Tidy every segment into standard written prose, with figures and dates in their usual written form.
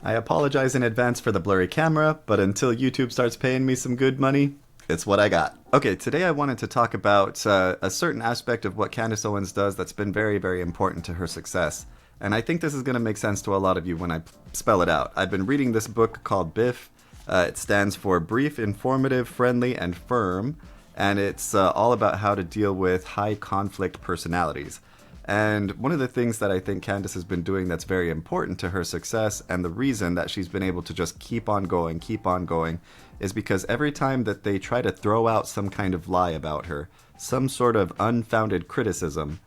I apologize in advance for the blurry camera, but until YouTube starts paying me some good money, it's what I got. Okay, today I wanted to talk about a certain aspect of what Candace Owens does that's been very, very important to her success. And I think this is going to make sense to a lot of you when I spell it out. I've been reading this book called BIFF. It stands for Brief, Informative, Friendly, and Firm. And it's all about how to deal with high conflict personalities. And one of the things that I think Candace has been doing that's very important to her success, and the reason that she's been able to just keep on going, is because every time that they try to throw out some kind of lie about her, some sort of unfounded criticism,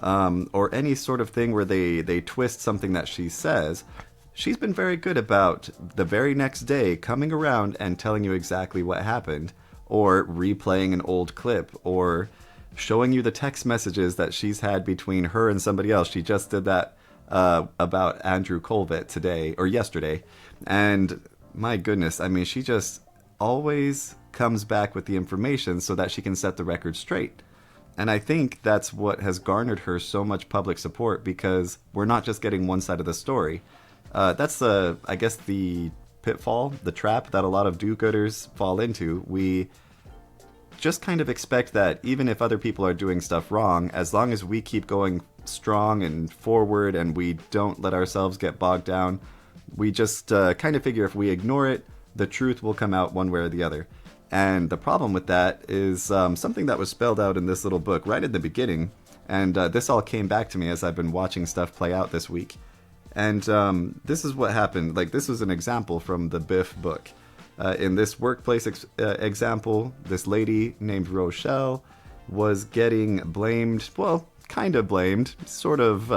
or any sort of thing where they twist something that she says, she's been very good about the very next day coming around and telling you exactly what happened, or replaying an old clip, or showing you the text messages that she's had between her and somebody else. She just did that about Andrew Colvett today, or yesterday. And my goodness, I mean, she just always comes back with the information so that she can set the record straight. And I think that's what has garnered her so much public support, because we're not just getting one side of the story. That's I guess the pitfall, the trap that a lot of do-gooders fall into. We just kind of expect that even if other people are doing stuff wrong, as long as we keep going strong and forward and we don't let ourselves get bogged down, we just kind of figure if we ignore it, the truth will come out one way or the other. And the problem with that is something that was spelled out in this little book right at the beginning, and this all came back to me as I've been watching stuff play out this week. And this is what happened. Like, this was an example from the Biff book. In this workplace example, this lady named Rochelle was getting blamed, well, kind of blamed, sort of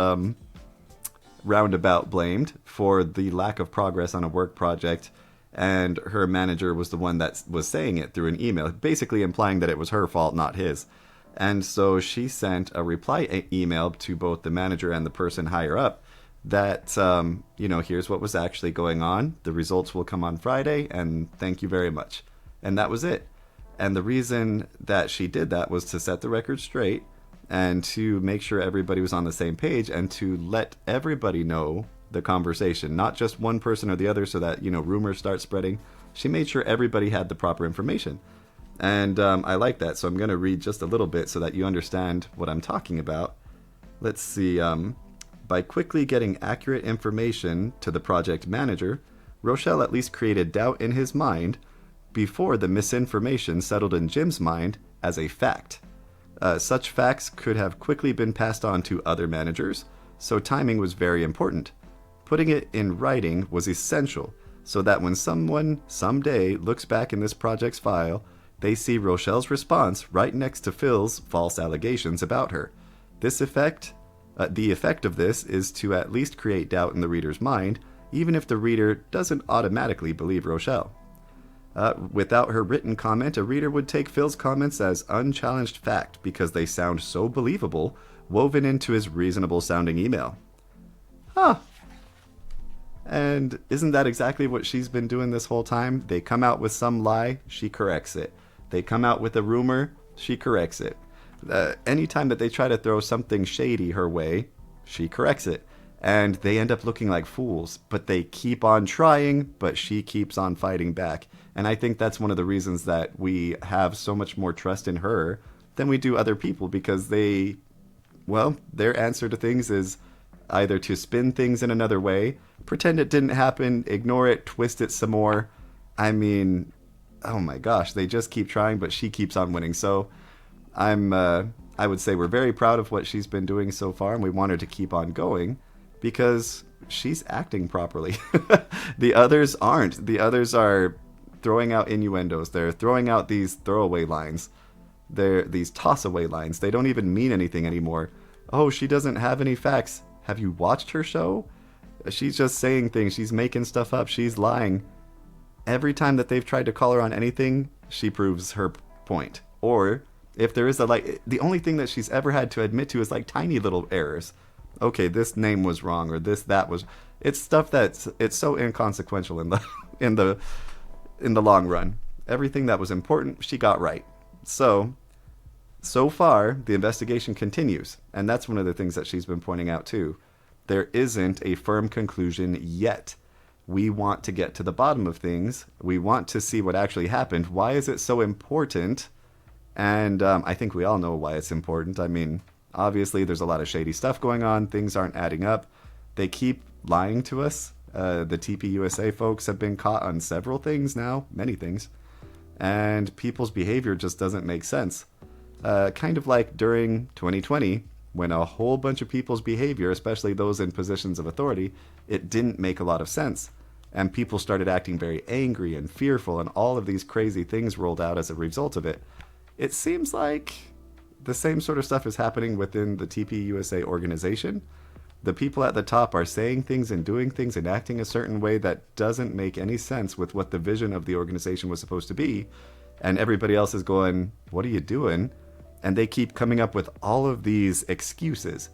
roundabout blamed for the lack of progress on a work project, and her manager was the one that was saying it through an email, basically implying that it was her fault, not his. And so she sent a reply email to both the manager and the person higher up that, here's what was actually going on. The results will come on Friday, and thank you very much. And that was it. And the reason that she did that was to set the record straight and to make sure everybody was on the same page and to let everybody know the conversation, not just one person or the other so that, rumors start spreading. She made sure everybody had the proper information. And I like that. So I'm going to read just a little bit so that you understand what I'm talking about. Let's see. By quickly getting accurate information to the project manager, Rochelle at least created doubt in his mind before the misinformation settled in Jim's mind as a fact. Such facts could have quickly been passed on to other managers, so timing was very important. Putting it in writing was essential, so that when someone someday looks back in this project's file, they see Rochelle's response right next to Phil's false allegations about her. The effect of this is to at least create doubt in the reader's mind, even if the reader doesn't automatically believe Rochelle. Without her written comment, a reader would take Phil's comments as unchallenged fact because they sound so believable, woven into his reasonable-sounding email. Huh. And isn't that exactly what she's been doing this whole time? They come out with some lie, she corrects it. They come out with a rumor, she corrects it. Anytime that they try to throw something shady her way, she corrects it. And they end up looking like fools, but they keep on trying, but she keeps on fighting back. And I think that's one of the reasons that we have so much more trust in her than we do other people, because their answer to things is either to spin things in another way, pretend it didn't happen, ignore it, twist it some more. I mean, oh my gosh, they just keep trying, but she keeps on winning. So I would say we're very proud of what she's been doing so far, and we want her to keep on going because she's acting properly. The others aren't. The others are throwing out innuendos. They're throwing out these throwaway lines. They're these toss-away lines. They don't even mean anything anymore. Oh, she doesn't have any facts. Have you watched her show? She's just saying things. She's making stuff up. She's lying. Every time that they've tried to call her on anything, she proves her point. Or if there is the only thing that she's ever had to admit to is like tiny little errors. Okay, this name was wrong, or that was. It's stuff it's so inconsequential in the long run. Everything that was important, she got right. So far, the investigation continues, and that's one of the things that she's been pointing out too. There isn't a firm conclusion yet. We want to get to the bottom of things. We want to see what actually happened. Why is it so important? And I think we all know why it's important. I mean, obviously, there's a lot of shady stuff going on. Things aren't adding up. They keep lying to us. The TPUSA folks have been caught on several things now, many things. And people's behavior just doesn't make sense. Kind of like during 2020, when a whole bunch of people's behavior, especially those in positions of authority, it didn't make a lot of sense. And people started acting very angry and fearful, and all of these crazy things rolled out as a result of it. It seems like the same sort of stuff is happening within the TPUSA organization. The people at the top are saying things and doing things and acting a certain way that doesn't make any sense with what the vision of the organization was supposed to be. And everybody else is going, what are you doing? And they keep coming up with all of these excuses.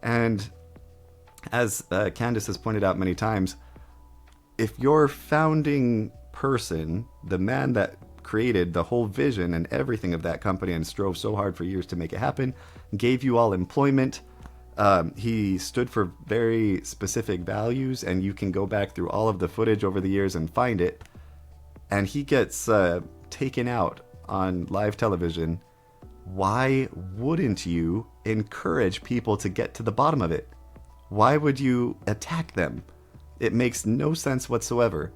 And as Candace has pointed out many times, if your founding person, the man that created the whole vision and everything of that company and strove so hard for years to make it happen, gave you all employment, he stood for very specific values, and you can go back through all of the footage over the years and find it, and he gets taken out on live television. Why wouldn't you encourage people to get to the bottom of it? Why would you attack them? It makes no sense whatsoever.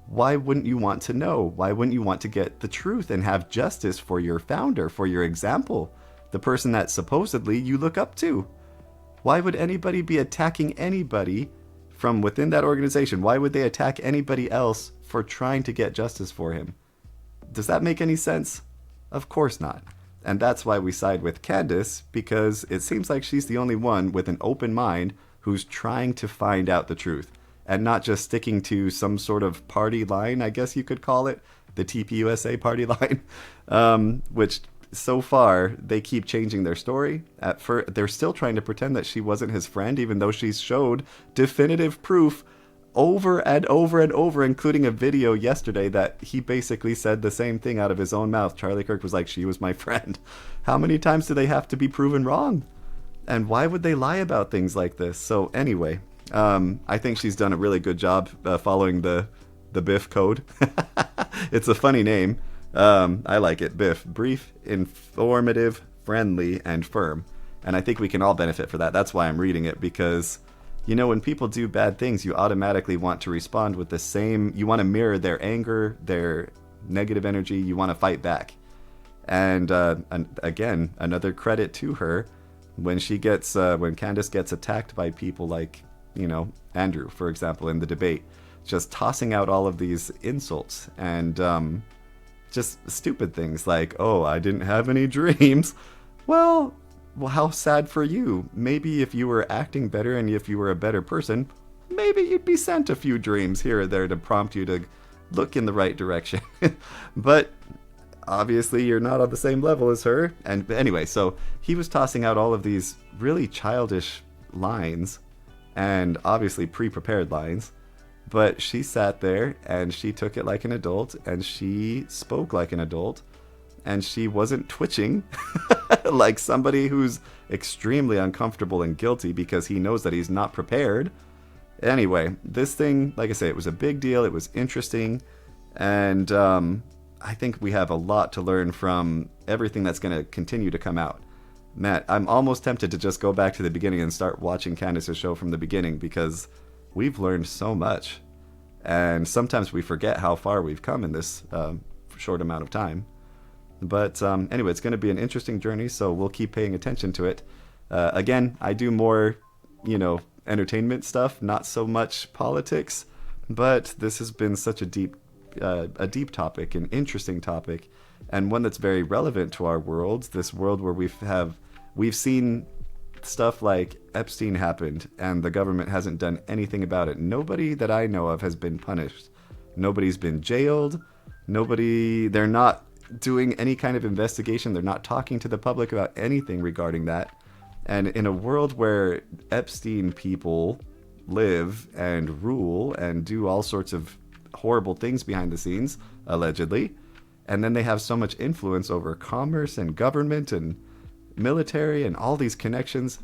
Why wouldn't you want to know? Why wouldn't you want to get the truth and have justice for your founder, for your example, the person that supposedly you look up to? Why would anybody be attacking anybody from within that organization? Why would they attack anybody else for trying to get justice for him? Does that make any sense? Of course not. And that's why we side with Candace, because it seems like she's the only one with an open mind who's trying to find out the truth and not just sticking to some sort of party line, I guess you could call it, the TPUSA party line, which so far they keep changing their story. They're still trying to pretend that she wasn't his friend, even though she's showed definitive proof over and over and over, including a video yesterday that he basically said the same thing out of his own mouth. Charlie Kirk was like, she was my friend. How many times do they have to be proven wrong? And why would they lie about things like this? So anyway, I think she's done a really good job following the BIF code. It's a funny name. I like it. BIF. Brief, informative, friendly, and firm. And I think we can all benefit for that. That's why I'm reading it, because you know, when people do bad things, you automatically want to respond with the same, you want to mirror their anger, their negative energy, you want to fight back. And again, another credit to her, when Candace gets attacked by people like, you know, Andrew, for example, in the debate, just tossing out all of these insults and just stupid things like, oh, I didn't have any dreams. Well, how sad for you. Maybe if you were acting better and if you were a better person, maybe you'd be sent a few dreams here or there to prompt you to look in the right direction. But obviously you're not on the same level as her. And anyway, so he was tossing out all of these really childish lines and obviously pre-prepared lines. But she sat there and she took it like an adult and she spoke like an adult. And she wasn't twitching like somebody who's extremely uncomfortable and guilty because he knows that he's not prepared. Anyway, this thing, like I say, it was a big deal. It was interesting. And I think we have a lot to learn from everything that's going to continue to come out. Matt, I'm almost tempted to just go back to the beginning and start watching Candace's show from the beginning because we've learned so much. And sometimes we forget how far we've come in this short amount of time. But anyway, it's going to be an interesting journey, so we'll keep paying attention to it. Again, I do more, entertainment stuff, not so much politics. But this has been such a deep topic, an interesting topic, and one that's very relevant to our world. This world where we've seen stuff like Epstein happened, and the government hasn't done anything about it. Nobody that I know of has been punished. Nobody's been jailed. They're not doing any kind of investigation. They're not talking to the public about anything regarding that. And in a world where Epstein people live and rule and do all sorts of horrible things behind the scenes, allegedly, and then they have so much influence over commerce and government and military and all these connections,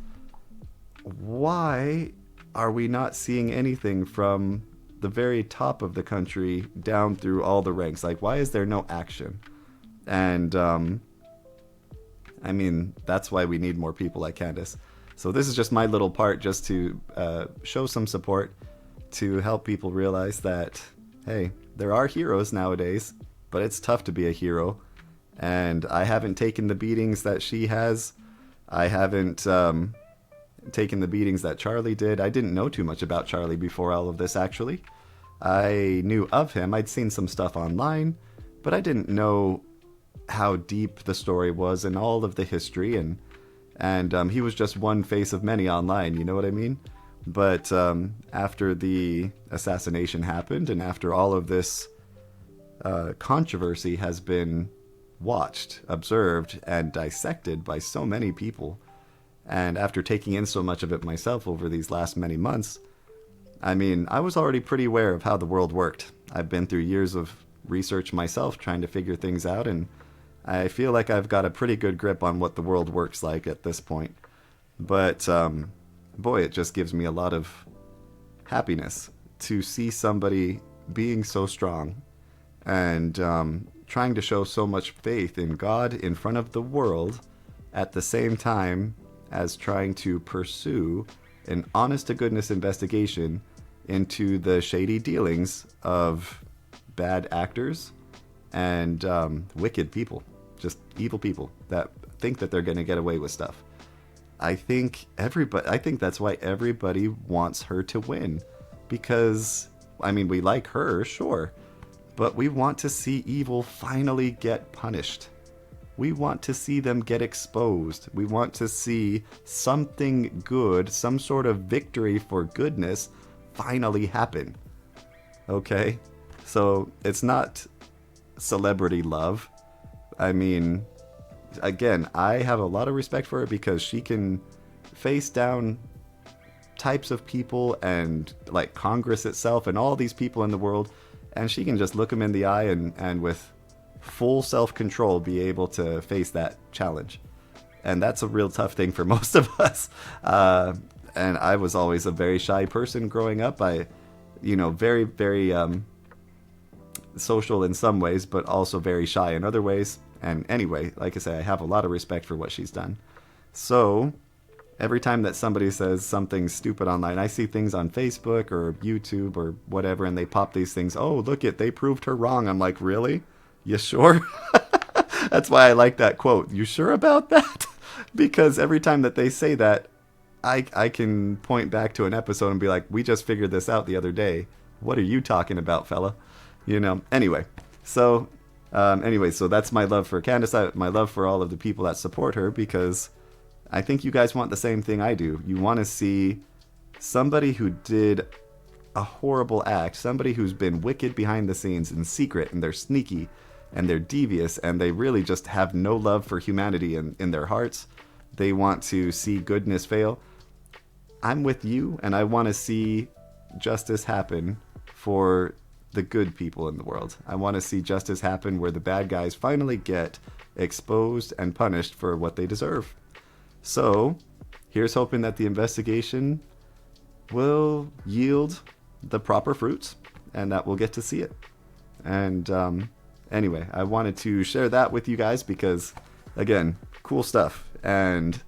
why are we not seeing anything from the very top of the country down through all the ranks. Like, why is there no action? And I mean, that's why we need more people like Candace. So this is just my little part, just to show some support, to help people realize that, hey, there are heroes nowadays, but it's tough to be a hero. And I haven't taken the beatings that she has. I haven't taken the beatings that Charlie did. I didn't know too much about Charlie before all of this, actually. I knew of him. I'd seen some stuff online, but I didn't know how deep the story was and all of the history. And he was just one face of many online, you know what I mean? But after the assassination happened, and after all of this controversy has been watched, observed, and dissected by so many people, and after taking in so much of it myself over these last many months, I mean, I was already pretty aware of how the world worked. I've been through years of research myself, trying to figure things out, and I feel like I've got a pretty good grip on what the world works like at this point. But boy, it just gives me a lot of happiness to see somebody being so strong and trying to show so much faith in God in front of the world, at the same time as trying to pursue an honest-to-goodness investigation into the shady dealings of bad actors and wicked people, just evil people that think that they're going to get away with stuff. I think that's why everybody wants her to win, because, I mean, we like her, sure, but we want to see evil finally get punished. We want to see them get exposed. We want to see something good, some sort of victory for goodness finally happen. Okay? So it's not celebrity love. I mean, again, I have a lot of respect for her because she can face down types of people and like Congress itself and all these people in the world, and she can just look them in the eye and with full self-control be able to face that challenge. And that's a real tough thing for most of us. And I was always a very shy person growing up. Very, very social in some ways, but also very shy in other ways. And anyway, like I say, I have a lot of respect for what she's done. So every time that somebody says something stupid online, I see things on Facebook or YouTube or whatever, and they pop these things. Oh, look it, they proved her wrong. I'm like, really? You sure? That's why I like that quote. You sure about that? Because every time that they say that, I can point back to an episode and be like, we just figured this out the other day. What are you talking about, fella? Anyway. So that's my love for Candace, my love for all of the people that support her, because I think you guys want the same thing I do. You want to see somebody who did a horrible act, somebody who's been wicked behind the scenes in secret, and they're sneaky, and they're devious, and they really just have no love for humanity in their hearts. They want to see goodness fail. I'm with you, and I want to see justice happen for the good people in the world. I want to see justice happen where the bad guys finally get exposed and punished for what they deserve. So, here's hoping that the investigation will yield the proper fruits, and that we'll get to see it. And anyway, I wanted to share that with you guys because, again, cool stuff. And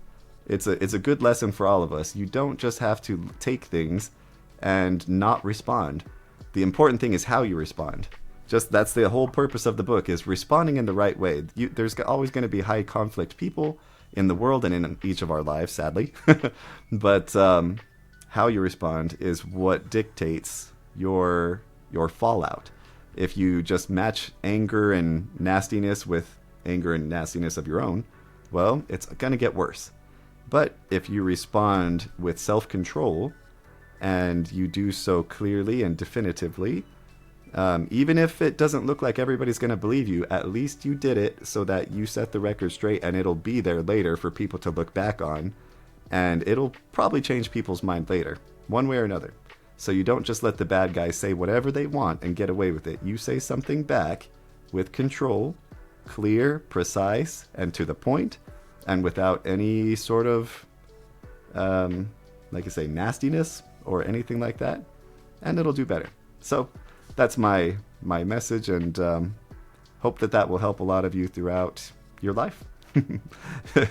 it's a good lesson for all of us. You don't just have to take things and not respond. The important thing is how you respond. That's the whole purpose of the book, is responding in the right way. There's always going to be high conflict people in the world and in each of our lives, sadly. But how you respond is what dictates your fallout. If you just match anger and nastiness with anger and nastiness of your own, well, it's going to get worse. But if you respond with self-control, and you do so clearly and definitively, even if it doesn't look like everybody's going to believe you, at least you did it so that you set the record straight, and it'll be there later for people to look back on, and it'll probably change people's mind later, one way or another. So you don't just let the bad guys say whatever they want and get away with it. You say something back with control, clear, precise, and to the point, and without any sort of, like I say, nastiness or anything like that, and it'll do better. So that's my message, and hope that will help a lot of you throughout your life.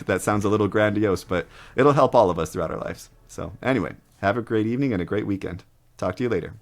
That sounds a little grandiose, but it'll help all of us throughout our lives. So anyway, have a great evening and a great weekend. Talk to you later.